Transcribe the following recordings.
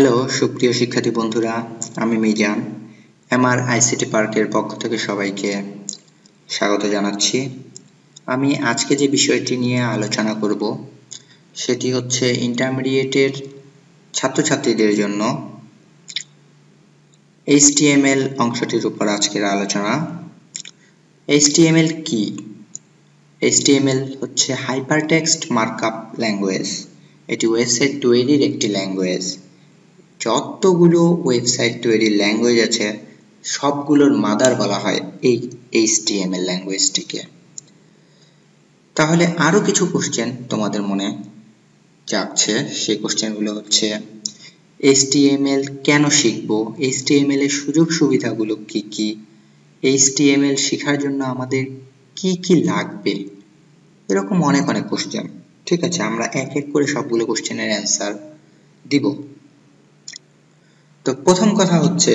Hello সুপ্রিয় শিক্ষার্থী বন্ধুরা, আমি মিজান এমআর আইসিটি পার্কের পক্ষ থেকে সবাইকে স্বাগত জানাচ্ছি। আমি আজকে যে বিষয়টি নিয়ে আলোচনা করব সেটি হচ্ছে ইন্টারমিডিয়েটের ছাত্রছাত্রীদের জন্য HTML অংশটির উপর আজকের আলোচনা। HTML কি? HTML হচ্ছে হাইপারটেক্সট মার্কআপ ল্যাঙ্গুয়েজ। এটি ওয়েবসাইট তৈরির একটি ল্যাঙ্গুয়েজ। যতগুলো ওয়েবসাইট তৈরির ল্যাঙ্গুয়েজ আছে সবগুলোর মাদার বলা হয় এই HTML ল্যাঙ্গুয়েজটিকে। তাহলে আরো কিছু কোশ্চেন তোমাদের মনে জাগছে, সেই কোশ্চেনগুলো হচ্ছে HTML কেন শিখবো, HTML এর সুযোগ সুবিধাগুলো কি কি, HTML শেখার জন্য আমাদের কি কি লাগবে, এরকম অনেক কোশ্চেন। ঠিক আছে, আমরা এক এক করে সবগুলো কোশ্চেনের অ্যান্সার দিব। তো প্রথম কথা হচ্ছে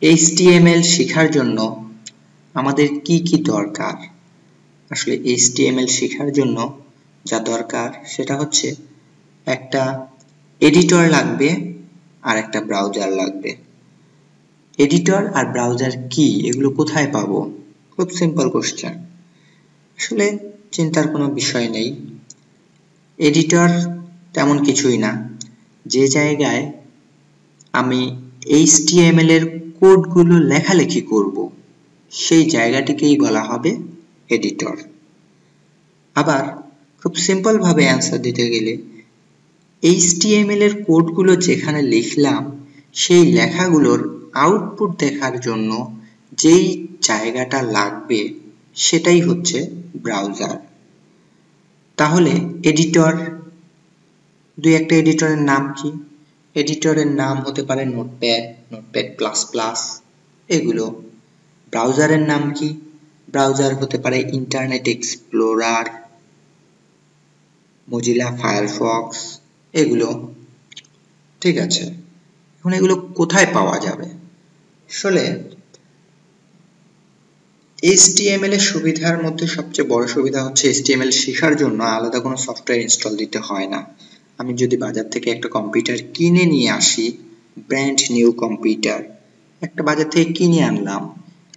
HTML শেখার জন্য আমাদের কি কি দরকার। আসলে HTML শেখার জন্য যা দরকার সেটা হচ্ছে একটা এডিটর লাগবে আর একটা ব্রাউজার লাগবে। এডিটর আর ব্রাউজার কি, এগুলো কোথায় পাবো? খুব সিম্পল কোশ্চেন, আসলে চিন্তার কোনো বিষয় নেই। এডিটর তেমন কিছুই না, যে জায়গায় আমি HTML এর কোডগুলো লেখালেখি করব সেই জায়গাটিকেই বলা হবে এডিটর। আবার খুব সিম্পল ভাবে অ্যান্সার দিতে গেলে HTML এর কোডগুলো যেখানে লিখলাম সেই লেখাগুলোর আউটপুট দেখার জন্য যেই জায়গাটা লাগবে সেটাই হচ্ছে ব্রাউজার। তাহলে এডিটর, দুই একটা এডিটরের নাম কি? এডিটরের নাম হতে পারে নোটপ্যাড, নোটপ্যাড প্লাস প্লাস এগুলো। ব্রাউজারের নাম কি? ব্রাউজার হতে পারে ইন্টারনেট এক্সপ্লোরার, মজিলা ফায়ারফক্স এগুলো। ঠিক আছে, এখন এগুলো কোথায় পাওয়া যাবে? আসলে HTML এর সুবিধার মধ্যে সবচেয়ে বড় সুবিধা হচ্ছে HTML শেখার জন্য আলাদা কোনো সফটওয়্যার ইনস্টল দিতে হয় না। আমি যদি বাজার থেকে একটা কম্পিউটার কিনে নিয়ে আসি, ব্র্যান্ড নিউ কম্পিউটার একটা বাজার থেকে কিনে আনলাম,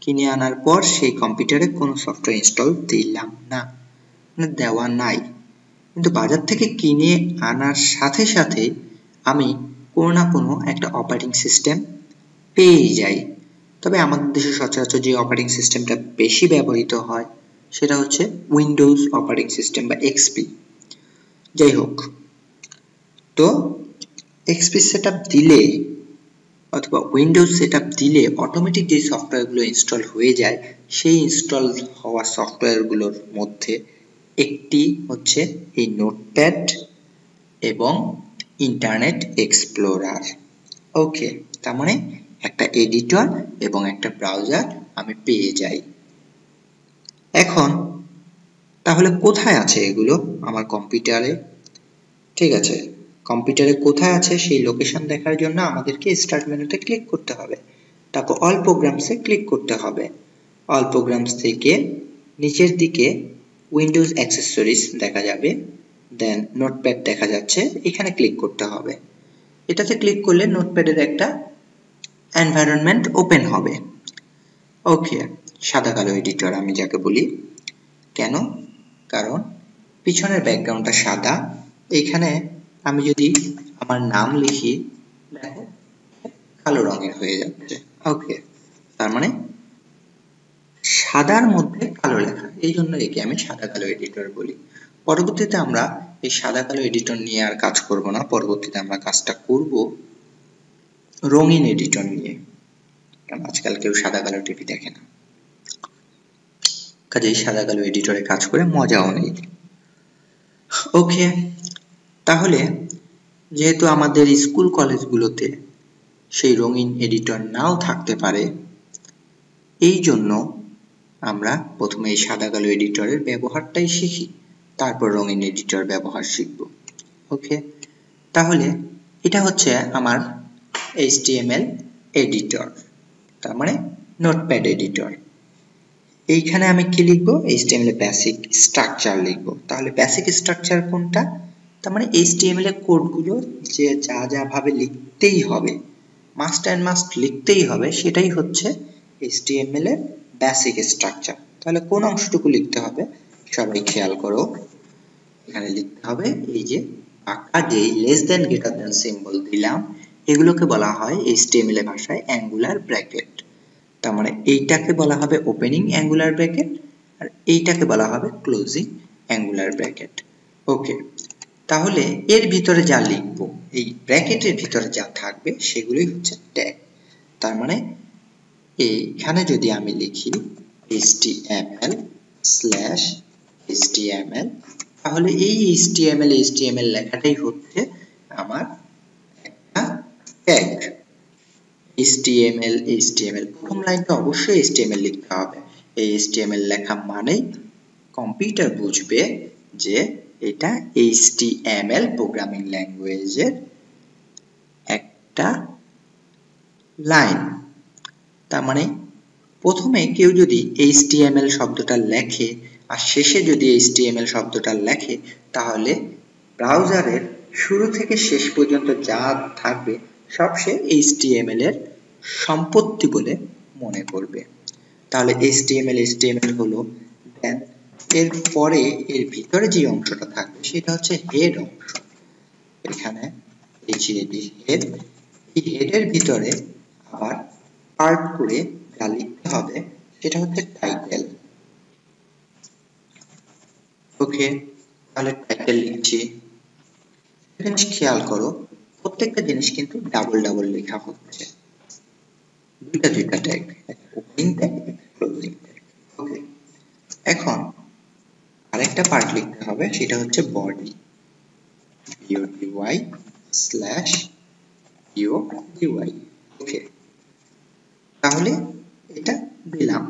কিনে আনার পর সেই কম্পিউটারে কোনো সফটওয়্যার ইনস্টল দিলাম না, মানে দেওয়া নাই, কিন্তু বাজার থেকে কিনে আনার সাথে সাথে আমি কোনো না কোনো একটা অপারেটিং সিস্টেম পেয়ে যাই। তবে আমাদের দেশে সচরাচর যে অপারেটিং সিস্টেমটা বেশি ব্যবহৃত হয় সেটা হচ্ছে উইন্ডোজ অপারেটিং সিস্টেম বা XP। যাই হোক, তো XP সেটআপ দিলে অথবা উইন্ডোজ সেটআপ দিলে অটোমেটিক যে সফটওয়্যারগুলো ইনস্টল হয়ে যায় সেই ইনস্টল হওয়া সফটওয়্যারগুলোর মধ্যে একটি হচ্ছে এই নোটপ্যাড এবং ইন্টারনেট এক্সপ্লোরার। ওকে, তার মানে একটা এডিটর এবং একটা ব্রাউজার আমি পেয়ে যাই। এখন তাহলে কোথায় আছে এগুলো আমার কম্পিউটারে? ঠিক আছে, কম্পিউটারে কোথায় আছে সেই লোকেশন দেখার জন্য আমাদেরকে স্টার্ট মেনুতে ক্লিক করতে হবে, তারপর অল প্রোগ্রামসে ক্লিক করতে হবে। অল প্রোগ্রামস থেকে নিচের দিকে উইন্ডোজ অ্যাক্সেসরিজ দেখা যাবে, দেন নোটপ্যাড দেখা যাচ্ছে, এখানে ক্লিক করতে হবে। এটাতে ক্লিক করলে নোটপ্যাডের একটা এনভায়রনমেন্ট ওপেন হবে। ওকে, সাদা কালো এডিটর আমি যাকে বলি। কেন? কারণ পিছনের ব্যাকগ্রাউন্ডটা সাদা, এখানে আমি যদি আমার নাম লিখি দেখো কালো রঙের হয়ে যাচ্ছে। ওকে, তার মানে সাদার মধ্যে কালো লেখা, এই জন্য একে আমি সাদা কালো এডিটর বলি। পরবর্তীতে আমরা এই সাদা কালো এডিটর নিয়ে আর কাজ করব না, পরবর্তীতে আমরা কাজটা করব রঙিন এডিটর নিয়ে, কারণ আজকাল কেউ সাদা কালো টিভি দেখে না, কাজেই সাদা কালো এডিটরে কাজ করে মজাও নেই। ওকে, তাহলে যেহেতু আমাদের স্কুল কলেজগুলোতে সেই রঙিন এডিটর নাও থাকতে পারে, এই জন্য আমরা প্রথমে এই সাদা কালো এডিটরের ব্যবহারটাই শিখি, তারপর রঙিন এডিটর ব্যবহার শিখব। ওকে, তাহলে এটা হচ্ছে আমার HTML এডিটর, তার মানে নোটপ্যাড এডিটর। এইখানে আমি কি লিখবো? HTML এর বেসিক স্ট্রাকচার লিখবো। তাহলে বেসিক স্ট্রাকচার কোনটা? তার মানে HTML এর কোডগুলো যে যা ভাবে লিখতেই হবে, মাস্ট অ্যান্ড মাস্ট লিখতেই হবে, সেটাই হচ্ছে HTML এর বেসিক স্ট্রাকচার। তাহলে কোন অংশটুকু লিখতে হবে সবাই খেয়াল করো। এখানে লিখতে হবে এই যে পাকা যেই less than greater than symbol দিলাম, এগুলোকে বলা হয় HTML এর ভাষায় অ্যাঙ্গুলার ব্র্যাকেট। তার মানে এইটাকে বলা হবে ওপেনিং অ্যাঙ্গুলার ব্র্যাকেট আর এইটাকে বলা হবে ক্লোজিং অ্যাঙ্গুলার ব্র্যাকেট। ওকে, তাহলে এর ভিতরে যা লিখব, এই ব্র্যাকেটের ভিতরে যা থাকবে সেগুলোই হচ্ছে ট্যাগ। তার মানে এইখানে যদি আমি লিখি html/html, তাহলে এই html লেখাটাই হচ্ছে আমার একটা ট্যাগ। html প্রথম লাইনটা অবশ্যই html লিখতে হবে। এই html লেখা মানেই কম্পিউটার বুঝবে যে এটা HTML প্রোগ্রামিং ল্যাঙ্গুয়েজের একটা লাইন। তার মানে প্রথমে কেউ যদি HTML শব্দটা লেখে আর শেষে যদি HTML শব্দটা লেখে, তাহলে ব্রাউজারের শুরু থেকে শেষ পর্যন্ত যা থাকবে সব সে HTML এর সম্পত্তি বলে মনে করবে। তাহলে HTML হলো, দেন এর পরে এর ভিতরে যে অংশটা থাকবে সেটা হচ্ছে হেড অংশ। এখানে এই যে হেড, এই হেডের ভিতরে আবার পার্ট করে যা লিখতে হবে সেটা হচ্ছে টাইটেল। ওকে, তাহলে টাইটেল লিখছি। জিনিস খেয়াল করো, প্রত্যেকটা জিনিস কিন্তু ডাবল ডাবল লেখা হচ্ছে, দুইটা tag, opening tag, closing tag. Okay, এখন আরেকটা পার্ট লিখতে হবে, সেটা হচ্ছে বডি, body/body। ওকে, তাহলে এটা দিলাম।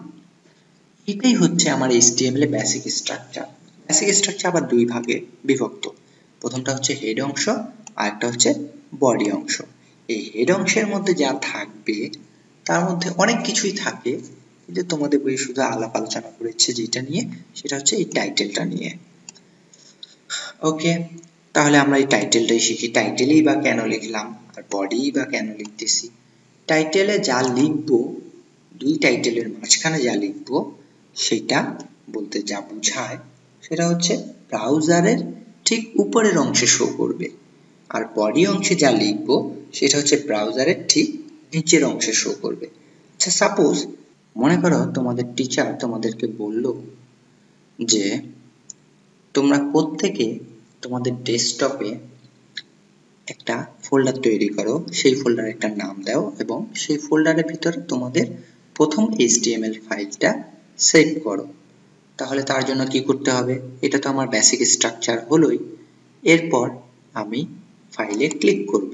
এটাই হচ্ছে আমার HTML এর বেসিক স্ট্রাকচার। বেসিক স্ট্রাকচার আবার দুই ভাগে বিভক্ত। প্রথমটা হচ্ছে হেড অংশ আর একটা হচ্ছে বডি অংশ। এই হেড অংশের মধ্যে যা থাকবে তার মধ্যে অনেক কিছুই থাকে, কিন্তু তোমাদের বই শুধু আলাপ আলোচনা করেছে যেটা নিয়ে, সেটা হচ্ছে এই টাইটেলটা নিয়ে। ওকে, তাহলে আমরা এই টাইটেলটাই শিখি। টাইটেলেই বা কেন লিখলাম আর বডি বা কেন লিখতেছি? টাইটেলে যা লিখবো, দুই টাইটেলের মাঝখানে যা লিখবো সেটা বলতে যা বোঝায় সেটা হচ্ছে ব্রাউজারের ঠিক উপরের অংশে শো করবে, আর বডি অংশে যা লিখবো সেটা হচ্ছে ব্রাউজারের ঠিক নিচের অংশে শো করবে। আচ্ছা, সাপোজ মনে করো তোমাদের টিচার তোমাদেরকে বলল যে তোমরা প্রত্যেকে তোমাদের ডেস্কটপে একটা ফোল্ডার তৈরি করো, সেই ফোল্ডারে একটা নাম দাও এবং সেই ফোল্ডারের ভিতরে তোমাদের প্রথম HTML ফাইলটা সেভ করো। তাহলে তার জন্য কি করতে হবে? এটা তো আমার বেসিক স্ট্রাকচার হলোই। এরপর আমি ফাইলে ক্লিক করব।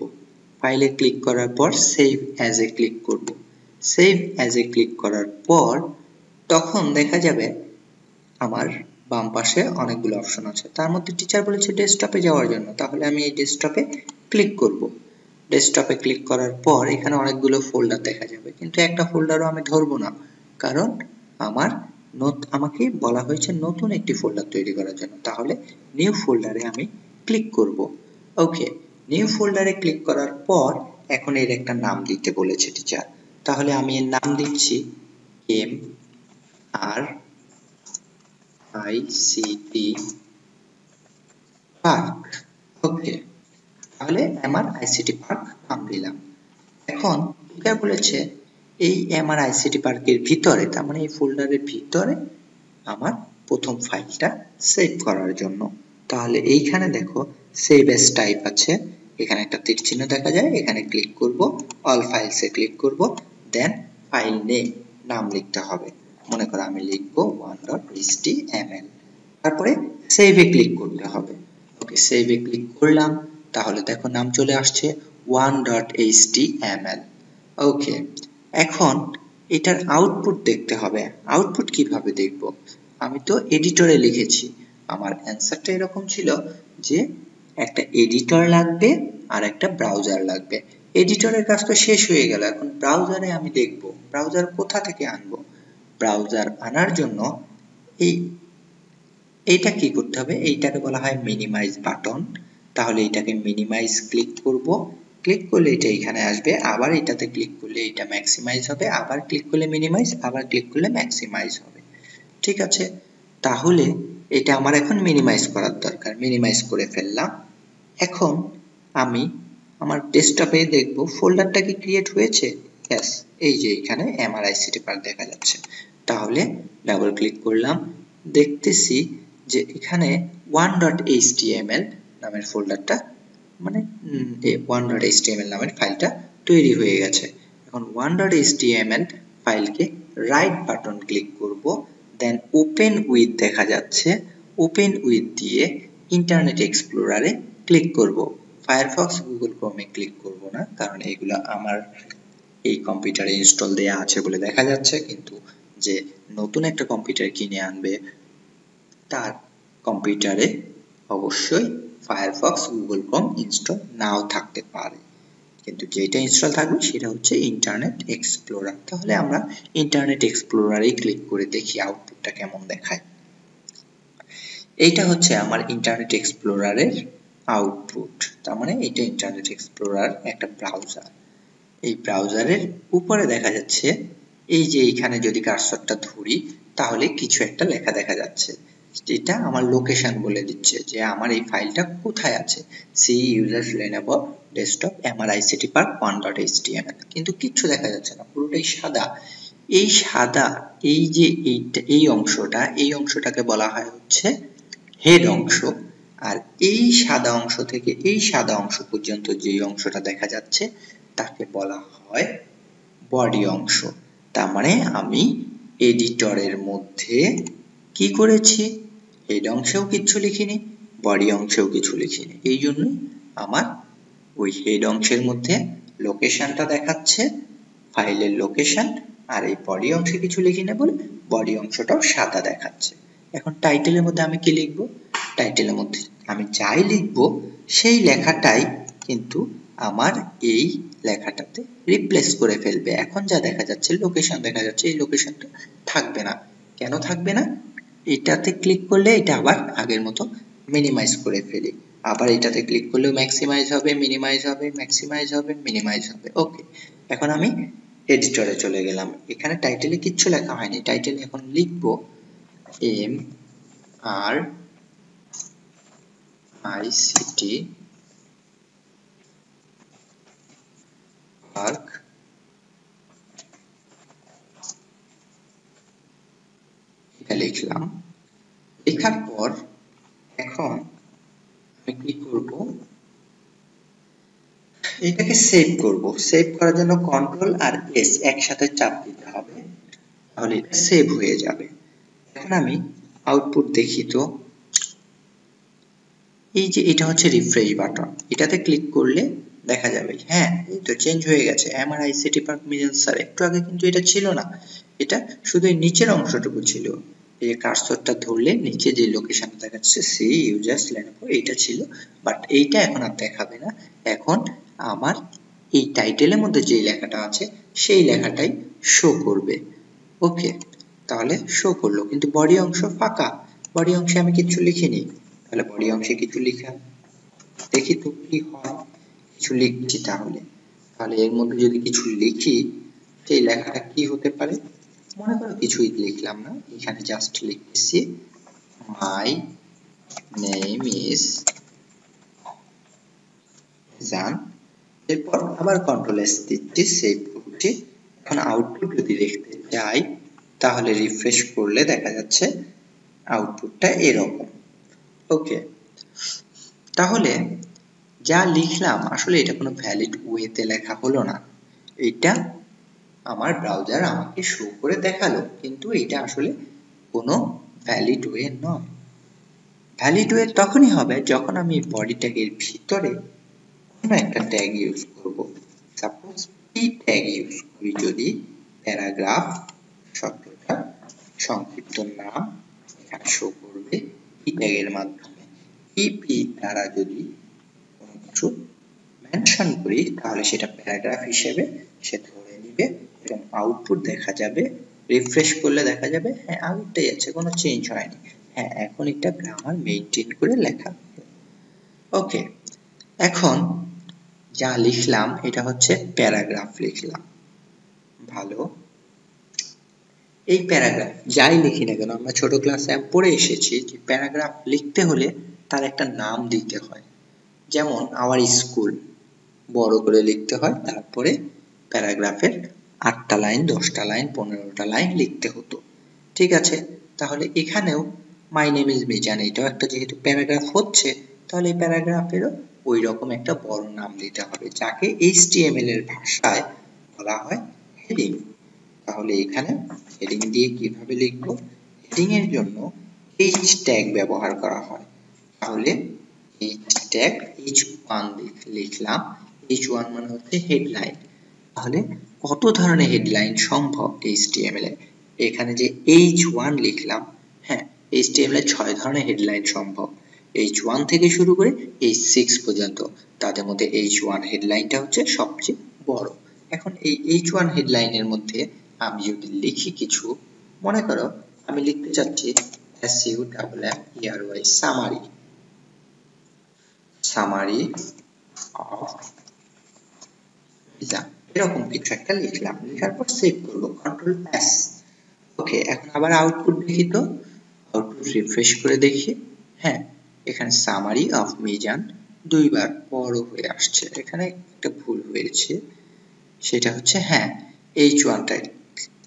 ফাইলে ক্লিক করার পর সেভ অ্যাজ এ ক্লিক করব। সেভ অ্যাজ এ ক্লিক করার পর তখন দেখা যাবে আমার বাম পাশে অনেকগুলো অপশন আছে, তার মধ্যে টিচার বলেছে ডেস্কটপে যাওয়ার জন্য, তাহলে আমি এই ডেস্কটপে ক্লিক করব। ডেস্কটপে ক্লিক করার পর এখানে অনেকগুলো ফোল্ডার দেখা যাবে, কিন্তু একটা ফোল্ডারও আমি ধরবো না, কারণ আমাকে বলা হয়েছে নতুন একটি ফোল্ডার তৈরি করার জন্য। তাহলে নিউ ফোল্ডারে আমি ক্লিক করব। ওকে, নিউ ফোল্ডারে ক্লিক করার পর এখন এর একটা নাম দিতে বলেছে টিচার, তাহলে আমি এর নাম দিচ্ছি MRICT পার্ক। ওকে, তাহলে MRICT পার্ক নাম দিলাম। এখন টিচার বলেছে এই MRICT পার্কের ভিতরে, তার মানে এই ফোল্ডারের ভিতরে আমার প্রথম ফাইলটা সেভ করার জন্য। তাহলে এইখানে দেখো সেভ এস টাইপ আছে, এখানে একটা তীর চিহ্ন দেখা যায়, এখানে ক্লিক করব, অল ফাইলসে ক্লিক করব, দেন ফাইল নেম নাম লিখতে হবে। মনে করো আমি লিখব 1.html, তারপরে সেভে ক্লিক করতে হবে। ওকে, সেভে ক্লিক করলাম, তাহলে দেখো নাম চলে আসছে 1.html। ওকে, এখন এটার আউটপুট দেখতে হবে। আউটপুট কিভাবে দেখব? আমি তো এডিটরে লিখেছি, আমার অ্যান্সারটা এরকম ছিল যে একটা এডিটর লাগবে আর একটা ব্রাউজার লাগবে। এডিটরের কাজ তো শেষ হয়ে গেল, এখন ব্রাউজারে আমি দেখব ব্রাউজার কোথা থেকে আনবো। ব্রাউজার আনার জন্য এইটা কি করতে হবে? এইটাকে বলা হয় মিনিমাইজ বাটন। তাহলে এটাকে মিনিমাইজ ক্লিক করব, ক্লিক করলে এটা এখানে আসবে, আবার এটাতে ক্লিক করলে এটা ম্যাক্সিমাইজ হবে, আবার ক্লিক করলে মিনিমাইজ, আবার ক্লিক করলে ম্যাক্সিমাইজ হবে। ঠিক আছে, তাহলে এটা আমার এখন মিনিমাইজ করার দরকার, মিনিমাইজ করে ফেললাম। এখন আমি আমার ডেস্কটপে দেখব ফোল্ডারটা কি ক্রিয়েট হয়েছে। यस, এই যে এখানে MRICT পার্ক দেখা যাচ্ছে। তাহলে ডাবল ক্লিক করলাম, দেখতেছি যে এখানে 1.html নামের ফোল্ডারটা মানে 1.html নামের ফাইলটা তৈরি হয়ে গেছে। এখন 1.html ফাইলকে রাইট বাটন ক্লিক করব, দেন ওপেন উইথ দেখা যাচ্ছে, ওপেন উইথ দিয়ে ইন্টারনেট এক্সপ্লোরারে ক্লিক করব। ফায়ারফক্স গুগল ক্রোমে ক্লিক করব না, কারণ এগুলো আমার এই কম্পিউটারে ইনস্টল দেয়া আছে বলে দেখা যাচ্ছে, কিন্তু যে নতুন একটা কম্পিউটার কিনে আনবে তার কম্পিউটারে অবশ্যই ফায়ারফক্স গুগল ক্রোম ইনস্টল নাও থাকতে পারে, কিন্তু যেটা ইনস্টল থাকবে সেটা হচ্ছে ইন্টারনেট এক্সপ্লোরার। তাহলে আমরা ইন্টারনেট এক্সপ্লোরারেই ক্লিক করে দেখি আউটপুটটা কেমন দেখায়। এইটা হচ্ছে আমার ইন্টারনেট এক্সপ্লোরারের আউটপুট। তার মানে এটা ইন্টারনেট এক্সপ্লোরার একটা ব্রাউজার। এই ব্রাউজারের উপরে দেখা যাচ্ছে, এই যে এখানে যদি কার্সরটা ধরি তাহলে কিছু একটা লেখা দেখা যাচ্ছে, যেটা আমার লোকেশন বলে দিচ্ছে যে আমার এই ফাইলটা কোথায় আছে। C users Lenovo desktop MRICT park 1.html, কিন্তু কিচ্ছু দেখা যাচ্ছে না, পুরোটাই সাদা। এই সাদা, এই যে এই অংশটা, এই অংশটাকে বলা হয় হচ্ছে হেড অংশ। আর এই সাদা অংশ থেকে এই সাদা অংশ পর্যন্ত যে অংশটা দেখা যাচ্ছে তাকে বলা হয় বডি অংশ। তার মানে আমি এডিটরের মধ্যে কি করেছি, হেড অংশেও কিছু লিখিনি, বডি অংশেও কিছু লিখিনি, এই জন্যই আমার ওই হেড অংশের মধ্যে লোকেশনটা দেখাচ্ছে, ফাইলের লোকেশন, আর এই বডি অংশে কিছু লিখি না বলে বডি অংশটাও সাদা দেখাচ্ছে। এখন টাইটেলের মধ্যে আমি কি লিখবো, টাইটেলের মধ্যে আমি যাই লিখবো সেই লেখাটাই কিন্তু আমার এই লেখাটাতে রিপ্লেস করে ফেলবে। এখন যা দেখা যাচ্ছে লোকেশন দেখা যাচ্ছে, এই লোকেশনটা থাকবে না। কেন থাকবে না, এটাতে ক্লিক করলে এটা আবার আগের মতো মিনিমাইজ করে ফেলি, আবার এটাতে ক্লিক করলেও ম্যাক্সিমাইজ হবে, মিনিমাইজ হবে, ম্যাক্সিমাইজ হবে, মিনিমাইজ হবে। ওকে, এখন আমি এডিটরে চলে গেলাম, এখানে টাইটেলে কিচ্ছু লেখা হয়নি, টাইটেলে এখন লিখবো MRICT পার্ক এটা লিখলাম। লেখার পর এখন আমি কি করব, এটাকে সেভ করব। সেভ করার জন্য কন্ট্রোল আর এস একসাথে চাপ দিতে হবে, তাহলে এটা সেভ হয়ে যাবে। এখন আমি আউটপুট দেখি তো, এই যে এটা হচ্ছে রিফ্রেশ বাটন, এটাতে ক্লিক করলে দেখা যাবে হ্যাঁ এই তো চেঞ্জ হয়ে গেছে MRICT পার্ক মিজান স্যার। একটু আগে কিন্তু এটা ছিল না, এটা শুধু এই নিচের অংশটুকু ছিল, এই কার্সরটা ধরলে নিচে যে লোকেশন দেখাচ্ছে সি ইউজার্স লেনোভো এইটা ছিল, বাট এইটা এখন আর দেখাবে না। এখন আমার এই টাইটেলের মধ্যে যে লেখাটা আছে সেই লেখাটাই শো করবে। ওকে, তাহলে শো করলো, কিন্তু বডি অংশ ফাঁকা, বডি অংশে আমি কিছু লিখিনি। তাহলে বডি অংশে কিছু লিখা দেখি তো কি হয়, কিছু লিখছি তাহলে, তাহলে এর মধ্যে যদি কিছু লিখি সেই লেখাটা কি হতে পারে, মনে করো কিছুই লিখলাম না, এখানে জাস্ট লিখতেছি মাই নেম ইজ জান, এরপর আবার কন্ট্রোল এস দিচ্ছি, সেভ করছি। এখন আউটপুট যদি দেখতে যাই তাহলে রিফ্রেশ করলে দেখা যাচ্ছে আউটপুটটা এরকম। ওকে, তাহলে যা লিখলাম আসলে এটা কোনো ভ্যালিড ওয়েতে লেখা হলো না, এটা আমার ব্রাউজার আমাকে শো করে দেখালো, কিন্তু এটা আসলে কোনো ভ্যালিড ওয়ে নয়। ভ্যালিড ওয়ে তখনই হবে যখন আমি বডি ট্যাগের ভিতরে কোনো একটা ট্যাগ ইউজ করব। সাপোজ পি ট্যাগ ইউজ করি, যদি প্যারাগ্রাফ শব্দটা সংক্ষিপ্ত নাম এখানে শো করবে পি ট্যাগের মাধ্যমে। পি দ্বারা যদি কোনো কিছু মেনশন করি তাহলে সেটা প্যারাগ্রাফ হিসেবে সে ধরে নিবে এবং আউটপুট দেখা যাবে। রিফ্রেশ করলে দেখা যাবে হ্যাঁ আগেরটাই আছে, কোনো চেঞ্জ হয়নি। হ্যাঁ এখন এটা গ্রামার মেইনটেইন করে লেখা। ওকে, এখন যা লিখলাম এটা হচ্ছে প্যারাগ্রাফ লিখলাম। ভালো, এই প্যারাগ্রাফ যাই লিখি না কেন, আমরা ছোট ক্লাসে পড়ে এসেছি যে প্যারাগ্রাফ লিখতে হলে তার একটা নাম দিতে হয়। যেমন আওয়ার স্কুল বড় করে লিখতে হয়, তারপরে প্যারাগ্রাফের 8টা লাইন, 10টা লাইন, 15টা লাইন লিখতে হতো। ঠিক আছে, তাহলে এখানেও মাই নেম ইজ মিজান এটাও একটা যেহেতু প্যারাগ্রাফ হচ্ছে, তাহলে এই প্যারাগ্রাফেরও ওই রকম একটা বড় নাম দিতে হবে, যাকে HTML এর ভাষায় বলা হয় হেডিং। তাহলে এখানে হেডিং দিয়ে কিভাবে লিখব? হেডিং এর জন্য h ট্যাগ ব্যবহার করা হয়। তাহলে h ট্যাগ h1 লিখলাম। h1 মানে হচ্ছে হেডলাইন। তাহলে কত ধরনের হেডলাইন সম্ভব HTML এ? এখানে যে h1 লিখলাম, হ্যাঁ HTML এ 6 ধরনের হেডলাইন সম্ভব, h1 থেকে শুরু করে h6 পর্যন্ত। তাদের মধ্যে h1 হেডলাইনটা হচ্ছে সবচেয়ে বড়। এখন এই h1 হেডলাইনের মধ্যে আমি যদি লিখি কিছু, মনে করো আমি লিখতে চাচ্ছি SUMMARY, সামারি অফ মিজান, এরকম কিছু একটা লিখলাম। লেখার পর সেভ করব, কন্ট্রোল এস। ওকে, এখন আবার আউটপুট দেখি তো, আউটপুট রিফ্রেশ করে দেখি। হ্যাঁ, এখানে সামারি অফ মিজান দুইবার বড় হয়ে আসছে। এখানে একটা ভুল হয়েছে, সেটা হচ্ছে হ্যাঁ h1টা।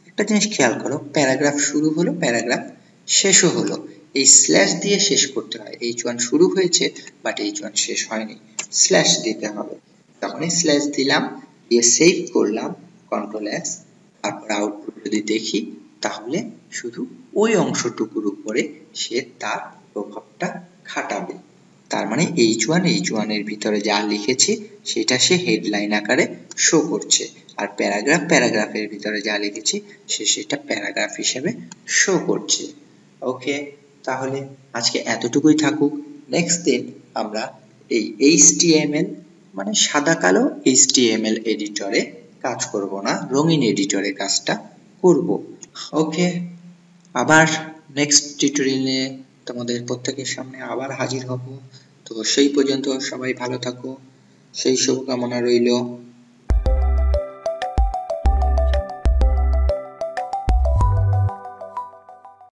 একটা জিনিস খেয়াল করো, প্যারাগ্রাফ শুরু হলো, প্যারাগ্রাফ শেষও হলো, এই স্ল্যাশ দিয়ে শেষ করতে হয়। h1 শুরু হয়েছে বাট h1 শেষ হয়নি, স্ল্যাশ দিতে হবে। তখনই স্ল্যাশ দিলাম, দিয়ে সেভ করলাম, কন্ট্রোল এস। তারপর আউটপুট যদি দেখি, তাহলে শুধু ওই অংশটুকুর উপরে সে তার প্রভাবটা খাটাবে। তার মানে h1 এর ভিতরে যা লিখেছি সেটা সে হেডলাইন আকারে শো করছে, আর প্যারাগ্রাফের ভিতরে যা লিখেছি সেটা প্যারাগ্রাফ হিসেবে শো করছে। ওকে, তাহলে আজকে এতটুকুই থাকুক। নেক্সট দিন আমরা এই HTML মানে সাদা কালো HTML এডিটরে কাজ করব না, রঙিন এডিটরে কাজটা করব। ওকে, আবার নেক্সট টিউটোরিয়ালে তোমাদের প্রত্যেকের সামনে আবার হাজির হব। তো সেই পর্যন্ত সবাই ভালো থাকো, সেই শুভকামনা রইল।